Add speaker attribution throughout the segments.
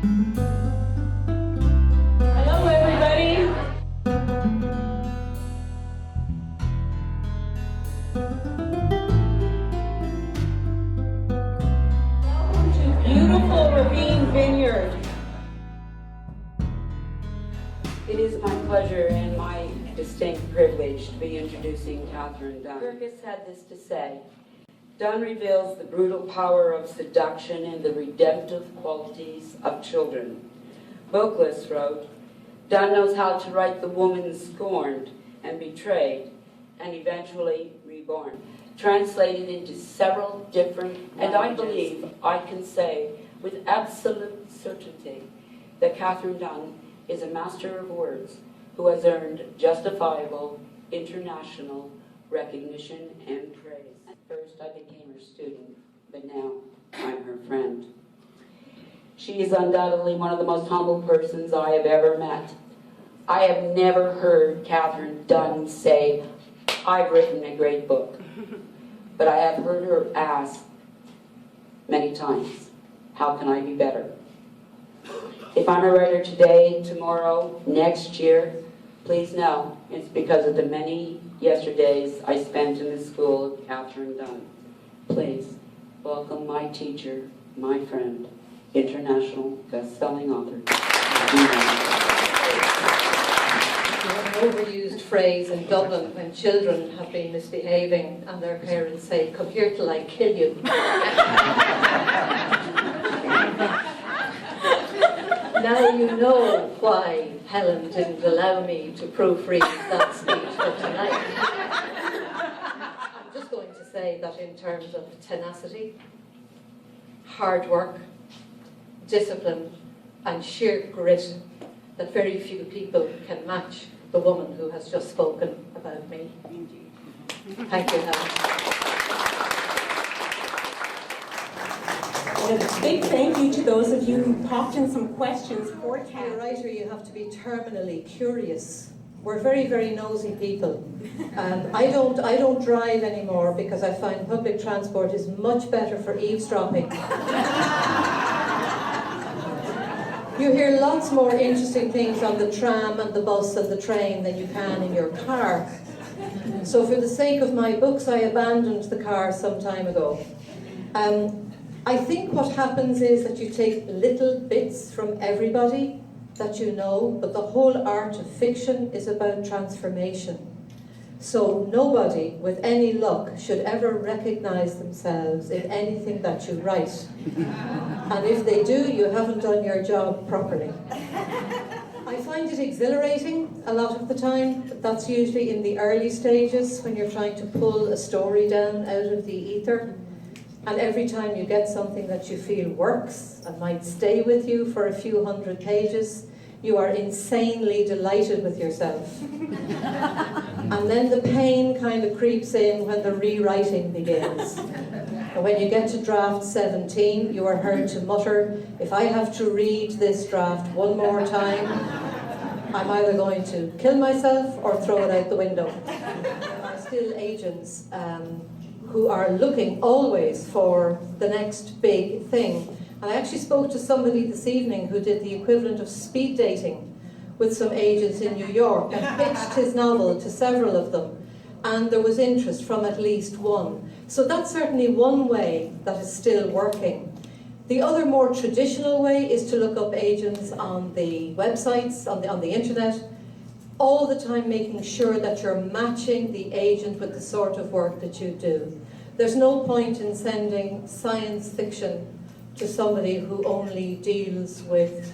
Speaker 1: Hello, everybody. Welcome to beautiful Ravine Vineyard. It is my pleasure and my distinct privilege to be introducing Catherine Dunne. Burgess had this to say: Dunne reveals the brutal power of seduction and the redemptive qualities of children. Vocalist wrote, Dunne knows how to write the woman scorned and betrayed and eventually reborn. Translated into several different languages, and I believe I can say with absolute certainty that Catherine Dunne is a master of words who has earned justifiable international recognition and praise. At first I became her student, but now I'm her friend. She is undoubtedly one of the most humble persons I have ever met. I have never heard Catherine Dunne say, I've written a great book. But I have heard her ask many times, how can I be better? If I'm a writer today, tomorrow, next year, please know it's because of the many yesterdays I spent in the school of Catherine Dunne. Please welcome my teacher, my friend, international best-selling author.
Speaker 2: An overused phrase in Dublin when children have been misbehaving and their parents say, come here till I kill you. Now you know why Helen didn't allow me to proofread that speech for tonight. I'm just going to say that in terms of tenacity, hard work, discipline, and sheer grit, that very few people can match the woman who has just spoken about me. Thank you, Helen.
Speaker 3: And a big thank you to those of you who popped in some questions for
Speaker 2: As a
Speaker 3: Kat.
Speaker 2: writer, you have to be terminally curious. We're very, very nosy people. I don't drive anymore because I find public transport is much better for eavesdropping. You hear lots more interesting things on the tram and the bus and the train than you can in your car. So for the sake of my books, I abandoned the car some time ago. I think what happens is that you take little bits from everybody that you know, but the whole art of fiction is about transformation. So nobody, with any luck, should ever recognize themselves in anything that you write. And if they do, you haven't done your job properly. I find it exhilarating a lot of the time. That's usually in the early stages when you're trying to pull a story down out of the ether. And every time you get something that you feel works and might stay with you for a few hundred pages, you are insanely delighted with yourself. And then the pain kind of creeps in when the rewriting begins. And when you get to draft 17, you are heard to mutter, if I have to read this draft one more time, I'm either going to kill myself or throw it out the window. There are still agents who are looking always for the next big thing. And I actually spoke to somebody this evening who did the equivalent of speed dating with some agents in New York and pitched his novel to several of them. And there was interest from at least one. So that's certainly one way that is still working. The other more traditional way is to look up agents on the websites, on the internet, all the time making sure that you're matching the agent with the sort of work that you do. There's no point in sending science fiction to somebody who only deals with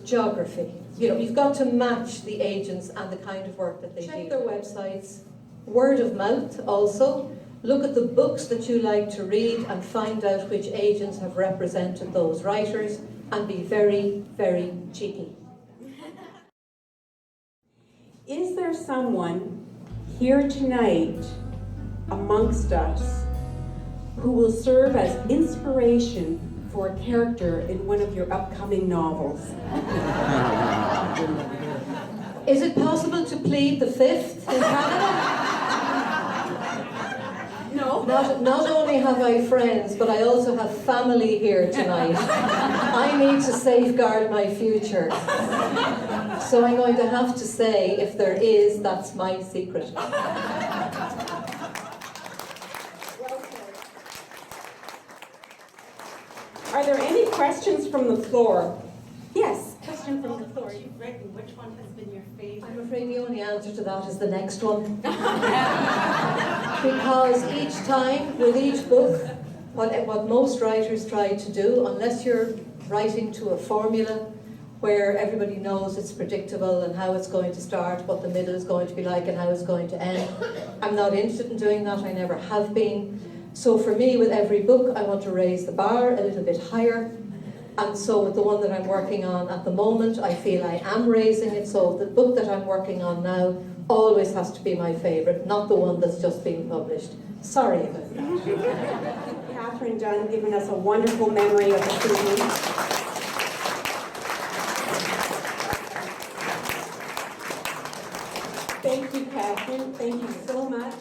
Speaker 2: geography. You know, you've got to match the agents and the kind of work that they do. Check their websites, word of mouth also. Look at the books that you like to read and find out which agents have represented those writers, and be very, very cheeky.
Speaker 3: Is there someone here tonight amongst us who will serve as inspiration for a character in one of your upcoming novels?
Speaker 2: Is it possible to plead the fifth in Canada?
Speaker 3: No?
Speaker 2: Not only have I friends, but I also have family here tonight. I need to safeguard my future. So I'm going to have to say, if there is, that's my secret.
Speaker 3: Are there any questions from the floor? Yes, question from the floor.
Speaker 4: You've written, which one has been your favorite?
Speaker 2: I'm afraid the only answer to that is the next one. Because each time, with each book, what most writers try to do, unless you're writing to a formula where everybody knows it's predictable and how it's going to start, what the middle is going to be like and how it's going to end, I'm not interested in doing that, I never have been. So for me, with every book, I want to raise the bar a little bit higher. And so with the one that I'm working on at the moment, I feel I am raising it. So the book that I'm working on now always has to be my favourite, not the one that's just been published. Sorry about that.
Speaker 3: Catherine Dunne giving us a wonderful memory of this evening. Thank you, Catherine. Thank you so much.